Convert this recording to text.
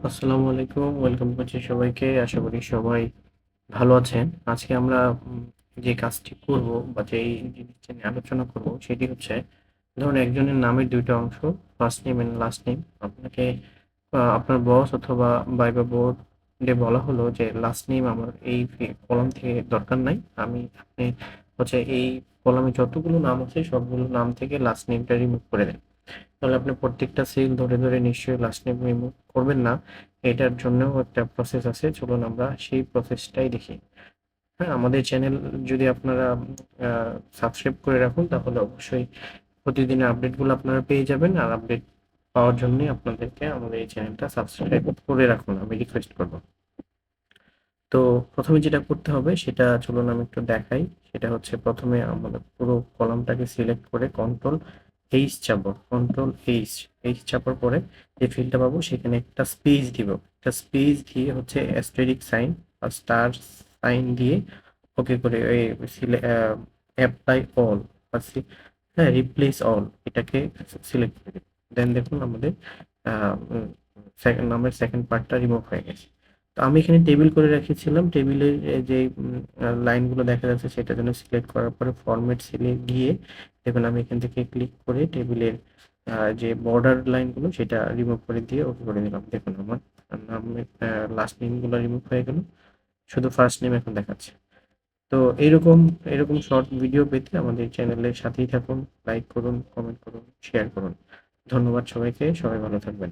আসসালামু আলাইকুম। ওয়েলকাম করছি সবাইকে। আশা করি সবাই ভালো আছেন। আজকে আমরা যে কাজটি করব বা যেই জিনিসটা নিয়ে আলোচনা করব সেটি হচ্ছে ধরুন একজনের নামের ২ টা অংশ first name and last name. আপনাকে আপনার বস অথবা ভাইবা বোর্ডে বলা হলো যে লাস্ট নেম আমার এই কলাম থেকে দরকার নাই। আপনি হচ্ছে এই কলামে যতগুলো নাম আছে সবগুলো নাম থেকে লাস্ট নেমটা রিমুভ করে দেন। তাহলে আপনি প্রত্যেকটা সেল ধরে ধরে নিশ্চয়ই লাস্ট নেম রিমুভ করবেন না। এটার জন্যও একটা প্রসেস আছে, চলুন আমরা সেই প্রসেসটাই দেখি। হ্যাঁ, আমাদের চ্যানেল যদি আপনারা সাবস্ক্রাইব করে রাখুন তাহলে অবশ্যই প্রতিদিনের আপডেটগুলো আপনারা পেয়ে যাবেন। আর আপডেট পাওয়ার জন্যই আপনাদেরকে আমাদের এই চ্যানেলটা সাবস্ক্রাইব করে রাখুন, আমি রিকোয়েস্ট করব। তো প্রথমে যেটা করতে হবে সেটা চলুন আমি একটু দেখাই। সেটা হচ্ছে প্রথমে আমাদের পুরো কলামটাকে সিলেক্ট করে কন্ট্রোল এইচ চাপবো। কন্ট্রোল এইচ, এইচ চাপার পরে যে ফিল্ডটা পাবো সেখানে একটা স্পেস দিব। একটা স্পেস দিয়ে হচ্ছে অ্যাস্টেরিক সাইন বা স্টার সাইন দিয়ে ওকে করে ওই অ্যাপ্লাই অল বা হ্যাঁ রিপ্লেস অল এটাকে সিলেক্ট করে দেন দেখুন আমাদের নামের সেকেন্ড পার্টটা রিমুভ হয়ে গেছে। তো আমি এখানে টেবিল করে রেখেছিলাম। টেবিলের যে লাইনগুলো দেখা যাচ্ছে সেটার জন্য সিলেক্ট করার পরে ফরম্যাট সেলে গিয়ে দেখুন আমি এখান থেকে ক্লিক করে টেবিলের যে বর্ডার লাইনগুলো সেটা রিমুভ করে দিয়ে ওকে করে দিলাম। দেখুন আমার নামের লাস্ট নেমগুলো রিমুভ হয়ে গেল, শুধু ফার্স্ট নেম এখন দেখাচ্ছে। তো এইরকম এরকম শর্ট ভিডিও পেতে আমাদের চ্যানেলের সাথেই থাকুন। লাইক করুন, কমেন্ট করুন, শেয়ার করুন। ধন্যবাদ সবাইকে। সবাই ভালো থাকবেন।